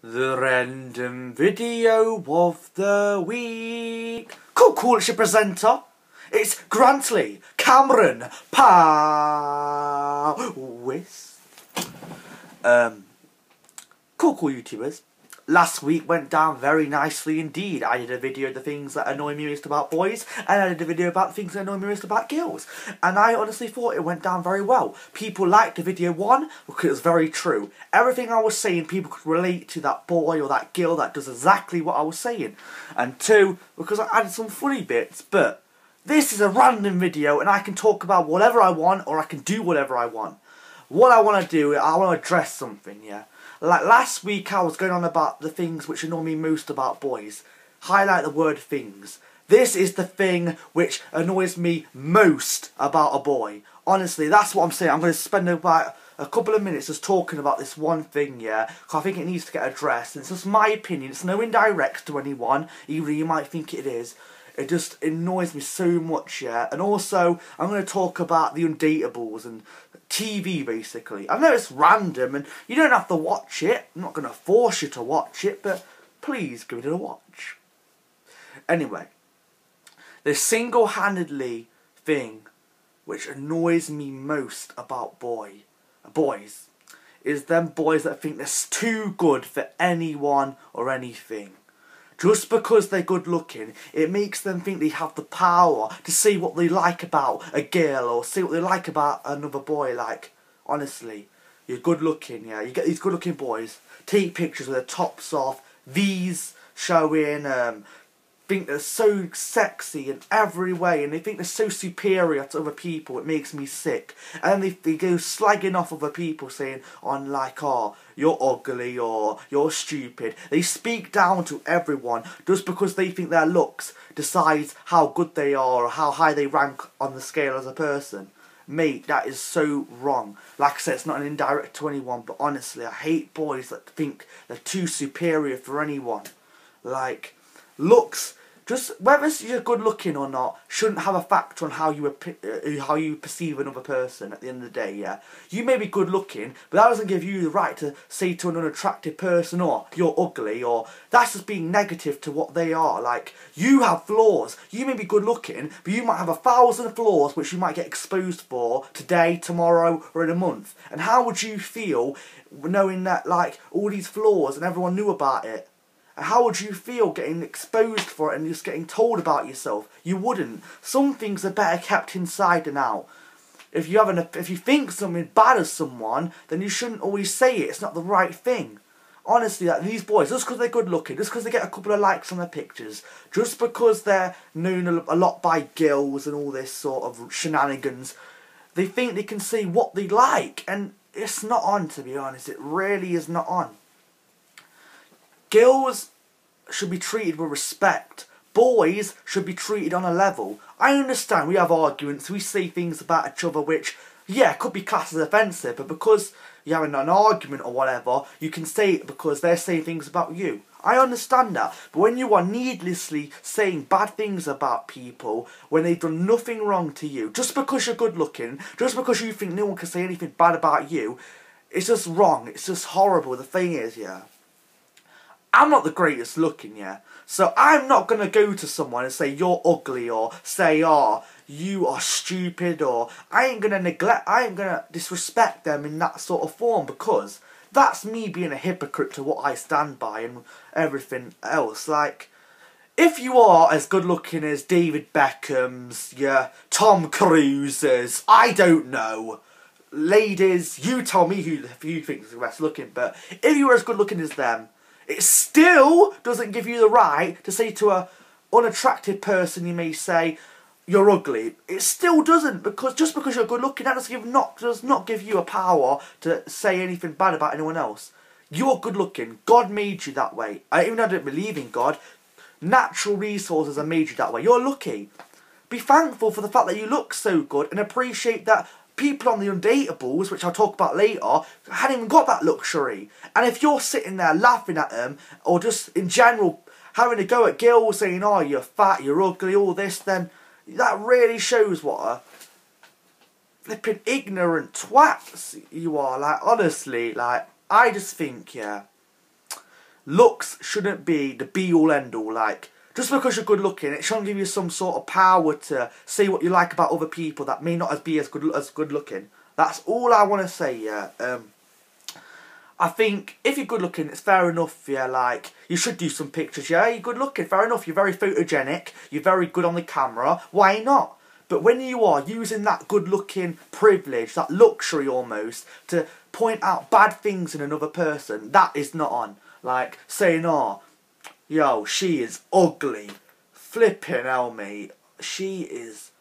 The random video of the week. Cool, it's your presenter. It's Grantley Cameron Powis. Cool YouTubers. Last week went down very nicely indeed. I did a video of the things that annoy me most about boys, and I did a video about the things that annoy me most about girls. And I honestly thought it went down very well. People liked the video, one, because it was very true. Everything I was saying, people could relate to that boy or that girl that does exactly what I was saying. And two, because I added some funny bits, but this is a random video and I can talk about whatever I want, or I can do whatever I want. What I want to do, I want to address something, yeah. Like last week I was going on about the things which annoy me most about boys. Highlight the word things. This is the thing which annoys me most about a boy. Honestly, that's what I'm saying. I'm going to spend about a couple of minutes just talking about this one thing, yeah. Because I think it needs to get addressed. It's just my opinion. It's no indirect to anyone, even though you might think it is. It just annoys me so much, yeah. And also, I'm going to talk about the undatables and TV, basically. I know it's random and you don't have to watch it. I'm not going to force you to watch it, but please give it a watch. Anyway, the single-handedly thing which annoys me most about boys is them boys that think they're too good for anyone or anything. Just because they're good looking, it makes them think they have the power to say what they like about a girl or say what they like about another boy. Like, honestly, you're good looking, yeah. You get these good looking boys, take pictures with their tops off, V's showing, think they're so sexy in every way, and they think they're so superior to other people. It makes me sick. And then they go slagging off other people, saying on like, oh, you're ugly or you're stupid. They speak down to everyone just because they think their looks decides how good they are or how high they rank on the scale as a person. Mate, that is so wrong. Like I said, it's not an indirect to anyone, but honestly, I hate boys that think they're too superior for anyone. Like, looks, just whether you're good looking or not, shouldn't have a factor on how you perceive another person at the end of the day, yeah? You may be good looking, but that doesn't give you the right to say to an unattractive person, or you're ugly, or that's just being negative to what they are. Like, you have flaws. You may be good looking, but you might have 1,000 flaws which you might get exposed for today, tomorrow, or in a month. And how would you feel knowing that, like, all these flaws and everyone knew about it? How would you feel getting exposed for it and just getting told about yourself? You wouldn't. Some things are better kept inside than out. If you think something bad of someone, then you shouldn't always say it. It's not the right thing. Honestly, like these boys, just because they're good looking, just because they get a couple of likes on their pictures, just because they're known a lot by girls and all this sort of shenanigans, they think they can say what they like, and it's not on, to be honest. It really is not on. Girls should be treated with respect. Boys should be treated on a level. I understand we have arguments, we say things about each other which, yeah, could be classed as offensive, but because you're having an argument or whatever, you can say it because they're saying things about you. I understand that, but when you are needlessly saying bad things about people when they've done nothing wrong to you, just because you're good looking, just because you think no one can say anything bad about you, it's just wrong, it's just horrible. The thing is, yeah, I'm not the greatest looking, yeah. So I'm not going to go to someone and say you're ugly, or say, oh, you are stupid, or I ain't going to disrespect them in that sort of form, because that's me being a hypocrite to what I stand by and everything else. Like, if you are as good looking as David Beckham's, yeah, Tom Cruise's, I don't know. Ladies, you tell me who you think is the best looking, but if you were as good looking as them, it still doesn't give you the right to say to a unattractive person, you may say, you're ugly. It still doesn't, because just because you're good looking, that does not give you a power to say anything bad about anyone else. You're good looking. God made you that way. Even though I don't believe in God, natural resources have made you that way. You're lucky. Be thankful for the fact that you look so good and appreciate that people on the undatables, which I'll talk about later, hadn't even got that luxury. And if you're sitting there laughing at them, or just in general having a go at girls saying, oh, you're fat, you're ugly, all this, then that really shows what a flipping ignorant twats you are. Like, honestly, like, I just think, yeah, looks shouldn't be the be-all end-all. Like, just because you're good looking, it shouldn't give you some sort of power to say what you like about other people that may not be as good looking. That's all I want to say, yeah. I think if you're good looking, it's fair enough, yeah, like, you should do some pictures, yeah, you're good looking, fair enough, you're very photogenic, you're very good on the camera, why not? But when you are using that good looking privilege, that luxury almost, to point out bad things in another person, that is not on. Like, saying, oh, yo, she is ugly, flipping hell, mate, she is,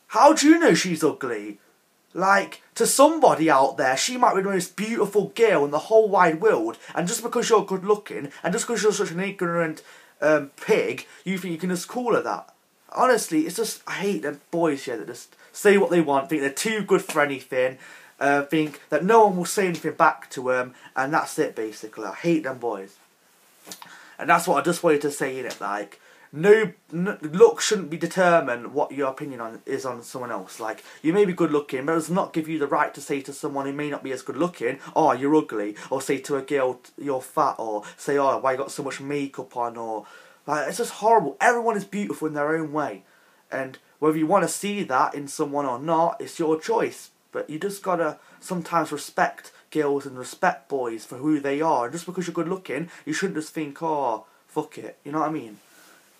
how do you know she's ugly? Like, to somebody out there, she might be the most beautiful girl in the whole wide world, and just because you're good looking, and just because you're such an ignorant pig, you think you can just call her that. Honestly, it's just, I hate them boys here that just say what they want, think they're too good for anything, think that no one will say anything back to them, and that's it basically. I hate them boys. And that's what I just wanted to say in it, like, no look shouldn't be determined what your opinion is on someone else. Like, you may be good looking, but it does not give you the right to say to someone who may not be as good looking, oh, you're ugly, or say to a girl, you're fat, or say, oh, why you got so much makeup on, or, like, it's just horrible. Everyone is beautiful in their own way, and whether you want to see that in someone or not, it's your choice, but you just gotta sometimes respect girls and respect boys for who they are, and just because you're good looking, you shouldn't just think, oh, fuck it, you know what I mean?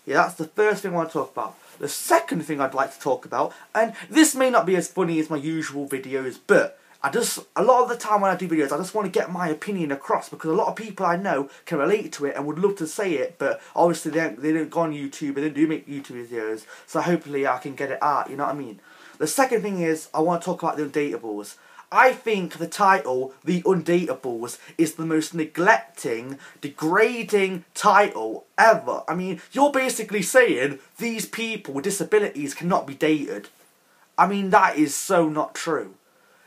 Yeah, that's the first thing I want to talk about. The second thing I'd like to talk about, and this may not be as funny as my usual videos, but a lot of the time when I do videos, I just want to get my opinion across, because a lot of people I know can relate to it and would love to say it, but obviously they don't go on YouTube, they don't do make YouTube videos, so hopefully I can get it out, you know what I mean? The second thing is, I want to talk about the undatables. I think the title, The Undatables, is the most neglecting, degrading title ever. I mean, you're basically saying these people with disabilities cannot be dated. I mean, that is so not true.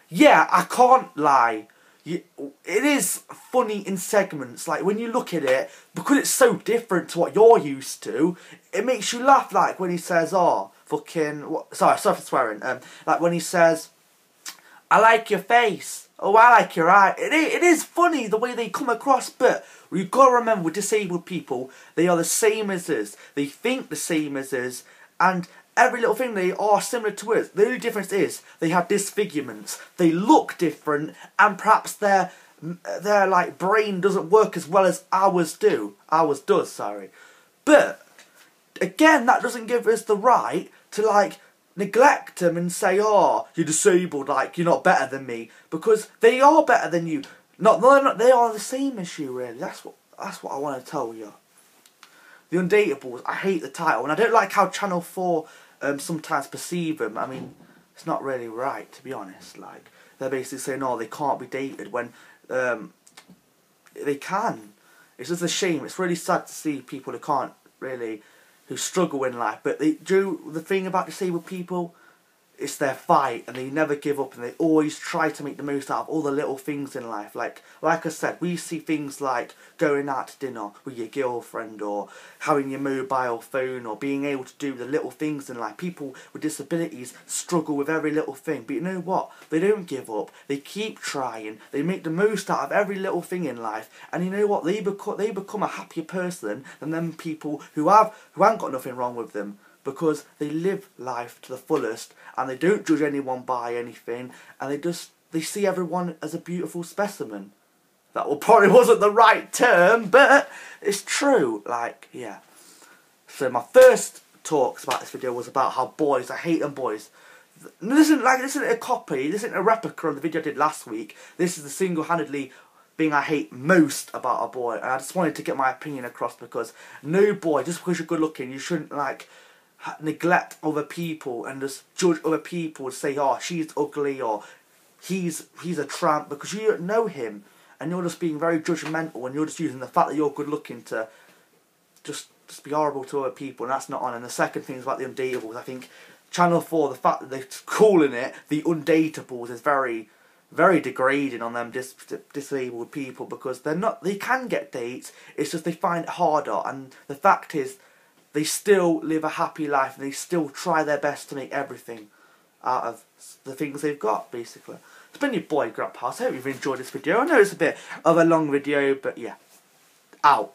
Yeah, I can't lie. It is funny in segments, like when you look at it, because it's so different to what you're used to, it makes you laugh, like when he says, oh, fucking, sorry for swearing, like when he says, I like your face. Oh, I like your eye. It is funny the way they come across, but you've got to remember with disabled people, they are the same as us. They think the same as us, and every little thing, they are similar to us. The only difference is they have disfigurements. They look different, and perhaps their like brain doesn't work as well as ours do. Ours does, sorry. But again, that doesn't give us the right to like neglect them and say, oh, you're disabled, like, you're not better than me, because they are better than you. They are the same as you, really. That's what I want to tell you. The Undatables, I hate the title, and I don't like how Channel 4 sometimes perceive them. I mean, it's not really right, to be honest. Like, they're basically saying, oh, they can't be dated, when they can. It's just a shame. It's really sad to see people who can't really, who struggle in life, but they do. The thing about disabled people, it's their fight, and they never give up, and they always try to make the most out of all the little things in life. Like I said, we see things like going out to dinner with your girlfriend, or having your mobile phone, or being able to do the little things in life. People with disabilities struggle with every little thing, but you know what? They don't give up. They keep trying. They make the most out of every little thing in life, and you know what? They become a happier person than them people who haven't got nothing wrong with them, because they live life to the fullest, and they don't judge anyone by anything, and they see everyone as a beautiful specimen. That probably wasn't the right term, but it's true. Like, yeah. So my first talks about this video was about how boys, I hate them boys. This isn't a copy, this isn't a replica of the video I did last week. This is the single-handedly thing I hate most about a boy, and I just wanted to get my opinion across, because no boy, just because you're good looking, you shouldn't like neglect other people and just judge other people and say, oh, she's ugly, or he's a tramp, because you don't know him, and you're just being very judgmental, and you're just using the fact that you're good looking to just be horrible to other people, and that's not on. And the second thing is about the Undatables. I think Channel 4, the fact that they're calling it the Undatables is very, very degrading on them disabled people, because they can get dates, it's just they find it harder, and the fact is, they still live a happy life, and they still try their best to make everything out of the things they've got, basically. It's been your boy, Grandpa. I hope you've enjoyed this video. I know it's a bit of a long video, but yeah. out.